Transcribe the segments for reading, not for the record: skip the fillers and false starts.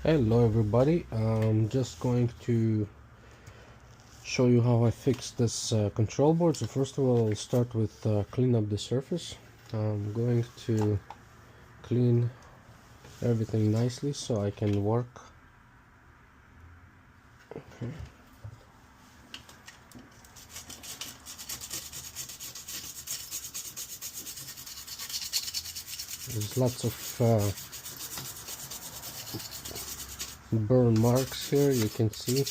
Hello everybody, I'm just going to show you how I fixed this control board. So first of all, I'll start with clean up the surface. I'm going to clean everything nicely so I can work. Okay. There's lots of burn marks here, you can see.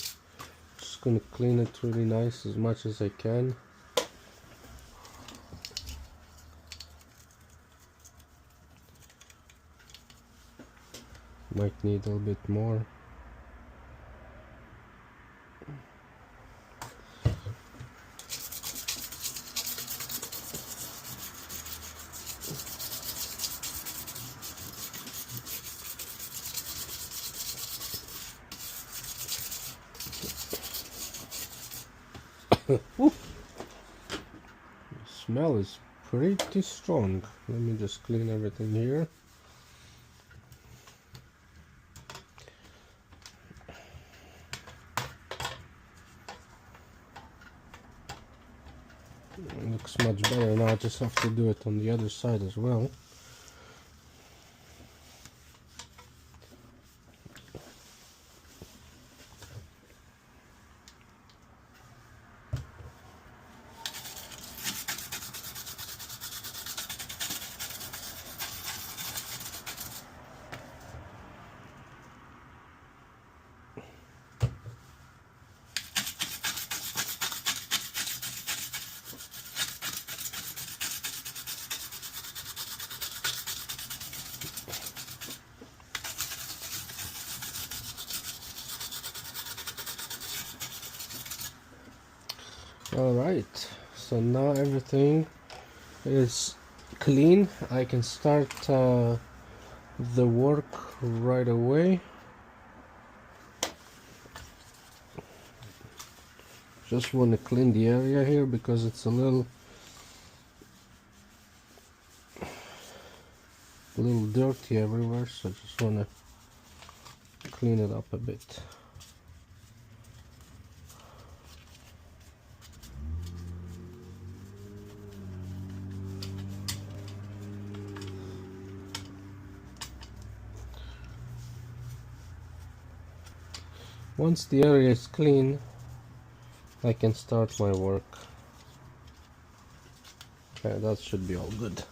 Just gonna clean it really nice as much as I can. Might need a little bit more. The smell is pretty strong. Let me just clean everything here. It looks much better now. I just have to do it on the other side as well. Alright, so now everything is clean. I can start the work right away. Just want to clean the area here because it's a little dirty everywhere, so just want to clean it up a bit. Once the area is clean, I can start my work. Okay, that should be all good.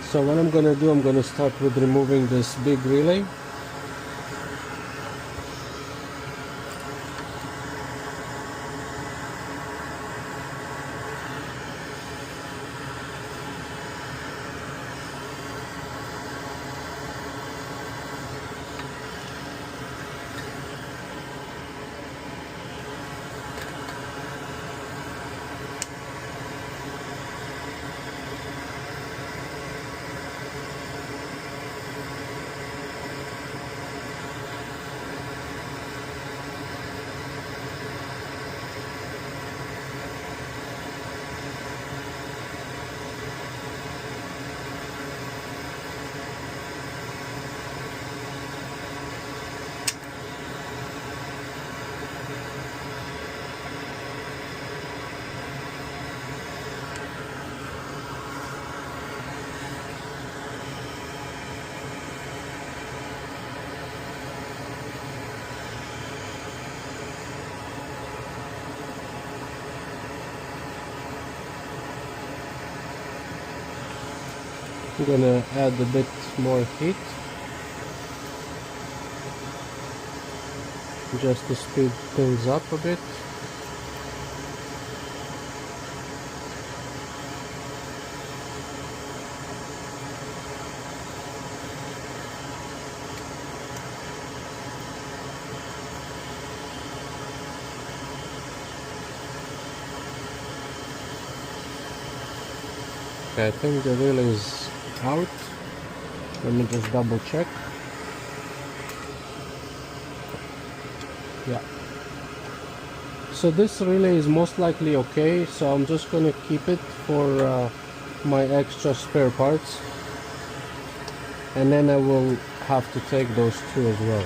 So what I'm gonna do, I'm gonna start with removing this big relay. I'm gonna add a bit more heat just to speed things up a bit. Okay, I think the relay is out. Let me just double check. Yeah. So this relay is most likely okay, so I'm just gonna keep it for my extra spare parts, and then I will have to take those two as well.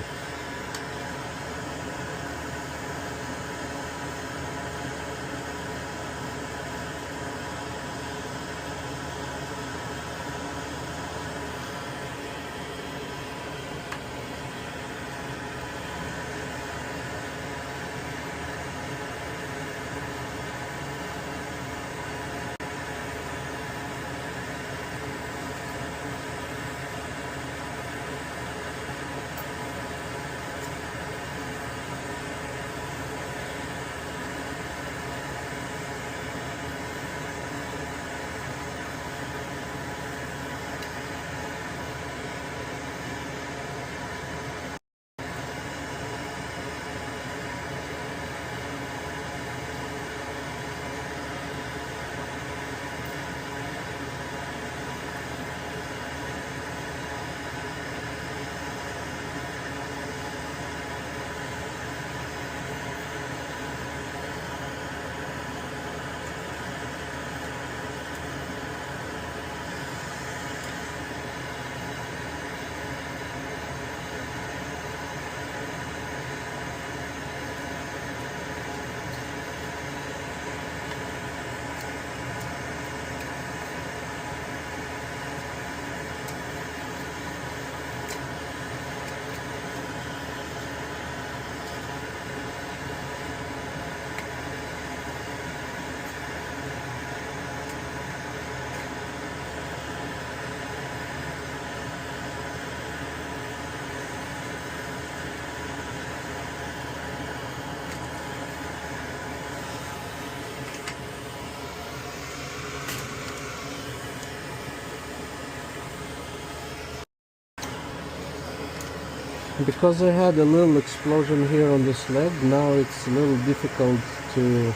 Because I had a little explosion here on this leg, now it's a little difficult to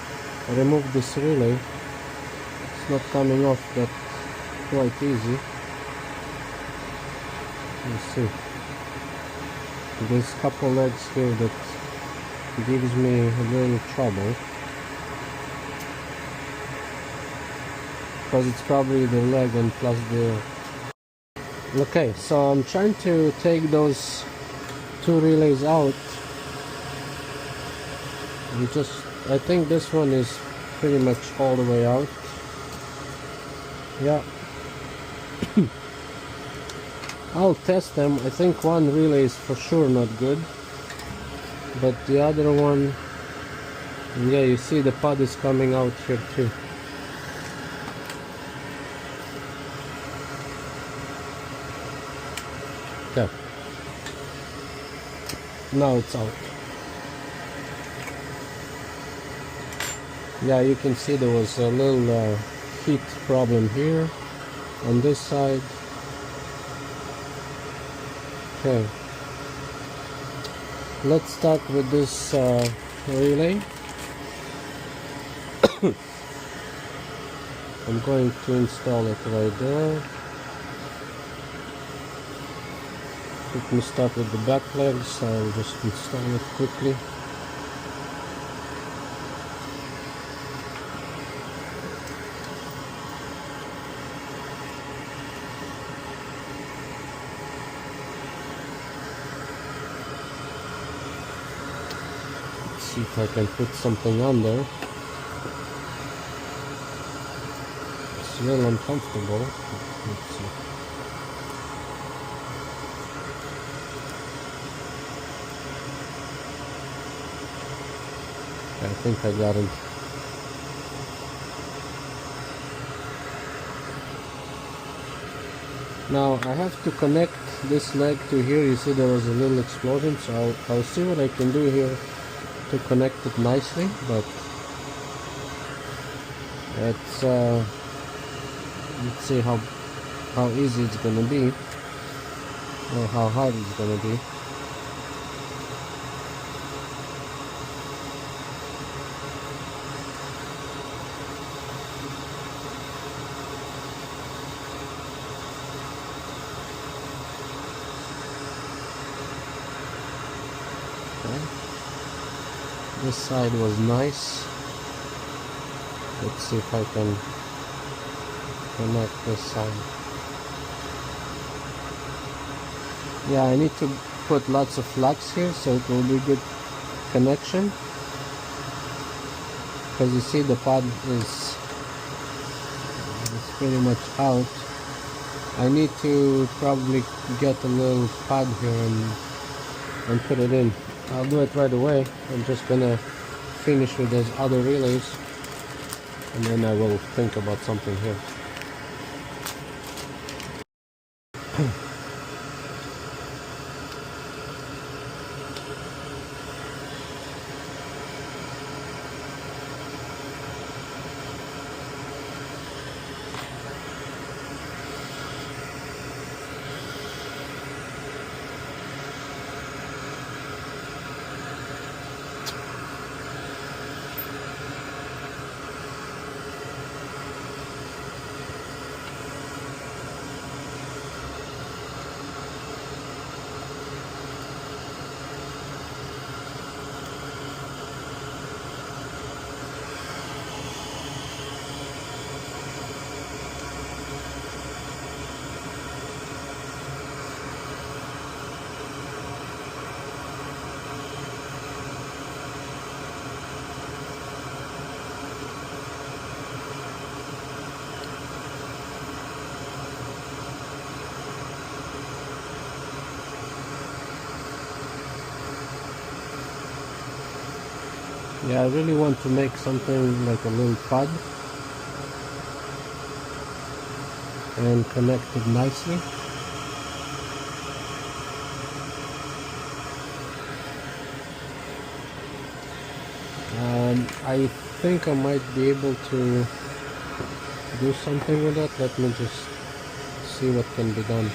remove this relay. It's not coming off that quite easy. Let's see. There's a couple legs here that gives me a little trouble. Because it's probably the leg and plus the... Okay, so I'm trying to take those two relays out. I think this one is pretty much all the way out. Yeah. I'll test them. I think one relay is for sure not good, but the other one, yeah, you see the pod is coming out here too. Okay. Now it's out. Yeah, you can see there was a little heat problem here on this side. Okay, let's start with this relay. I'm going to install it right there. Let me start with the back legs. I'll just install it quickly. See if I can put something on there. It's a little uncomfortable. Let's see. I think I got it. Now I have to connect this leg to here. You see there was a little explosion, so I'll see what I can do here to connect it nicely, but it's let's see how easy it's gonna be, or how hard it's gonna be. Okay. This side was nice. Let's see if I can connect this side. Yeah, I need to put lots of flux here so it will be good connection. Because you see the pod is pretty much out. I need to probably get a little pod here and put it in. I'll do it right away. I'm just gonna finish with those other relays and then I will think about something here. Yeah, I really want to make something like a little pod and connect it nicely. I think I might be able to do something with that. Let me just see what can be done.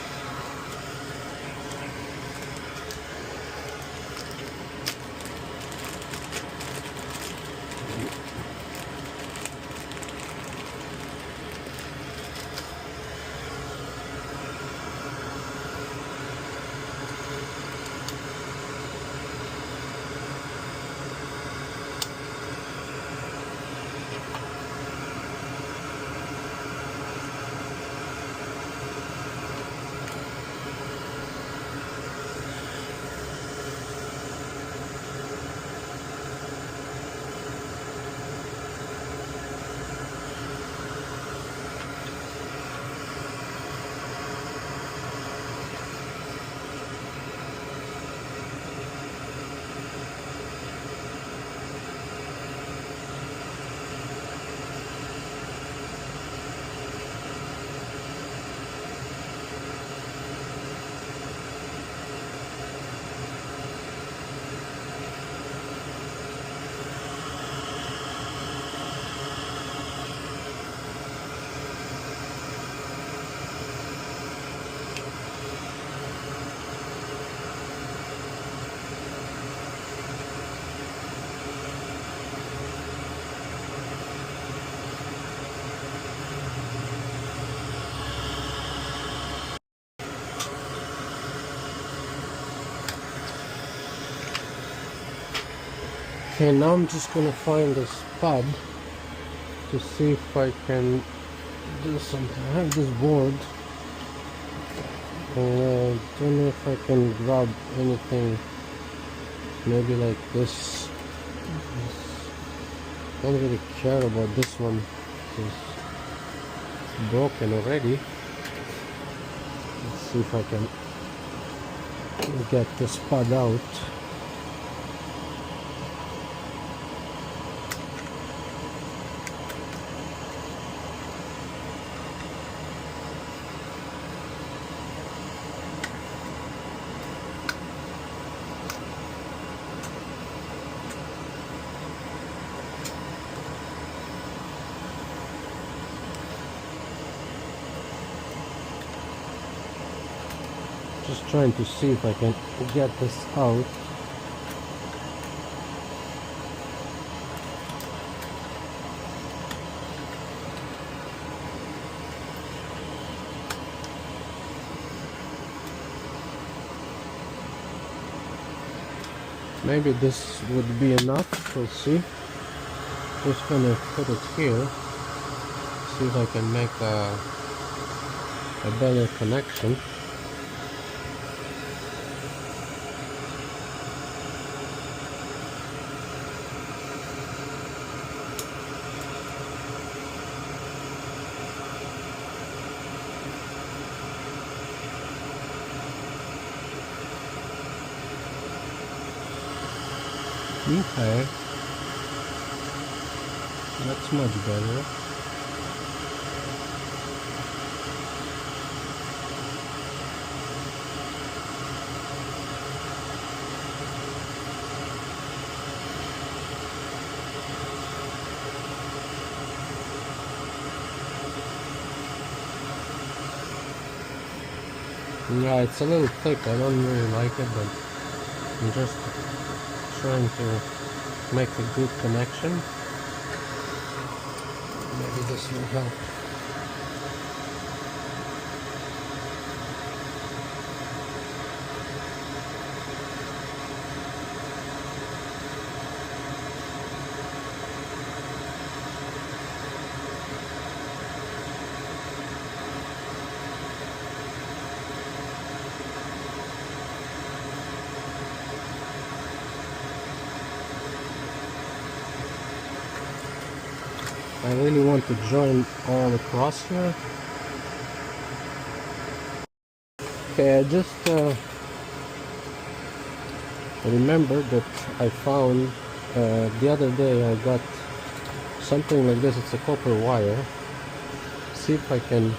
Okay, now I'm just gonna find a spot to see if I can do something. I have this board and I don't know if I can grab anything, maybe like this. I don't really care about this one, it's broken already. Let's see if I can get this pod out. Just trying to see if I can get this out. Maybe this would be enough, we'll see. Just gonna put it here, see if I can make a better connection. Okay, that's much better. Yeah, it's a little thick, I don't really like it, but I'm just trying to make a good connection. Maybe this will help. I really want to join all across here. Okay, I just remembered that I found the other day I got something like this. It's a copper wire. See if I can,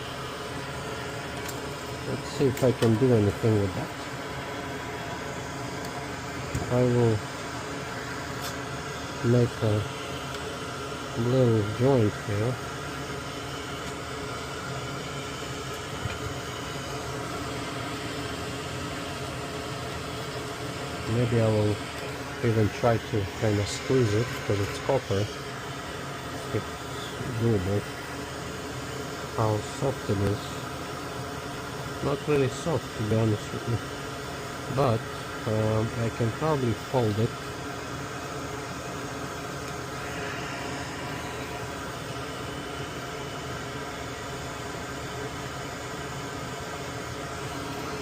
let's see if I can do anything with that. I will make a little joint here. Maybe I will even try to kind of squeeze it because it's copper. It's doable. How soft it is. Not really soft, to be honest with you, but I can probably fold it.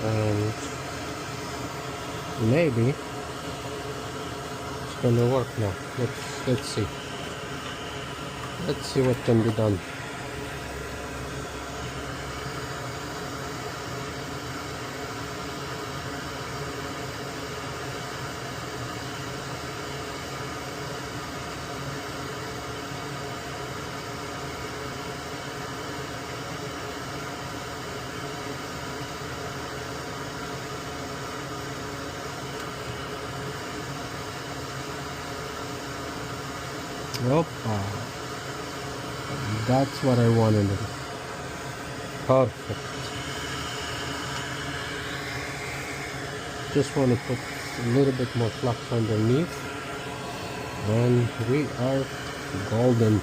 And maybe it's gonna work now. Let's see. Let's see what can be done. Well, that's what I wanted. Perfect. Just want to put a little bit more flux underneath, and we are golden.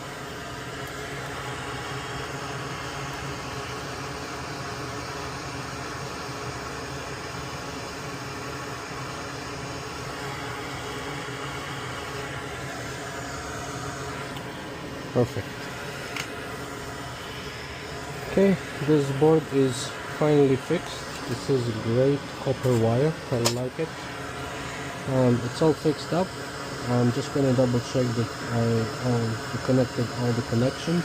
Perfect. Okay, this board is finally fixed. This is great copper wire. I like it. It's all fixed up. I'm just gonna double check that I connected all the connections.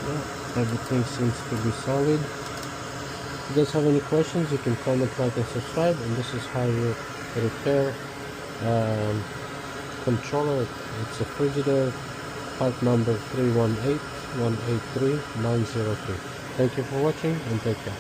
Yeah, everything seems to be solid. If you guys have any questions, you can comment, like, and subscribe. And this is how you repair controller. It's a Frigidaire. Part number 318183-903. Thank you for watching and take care.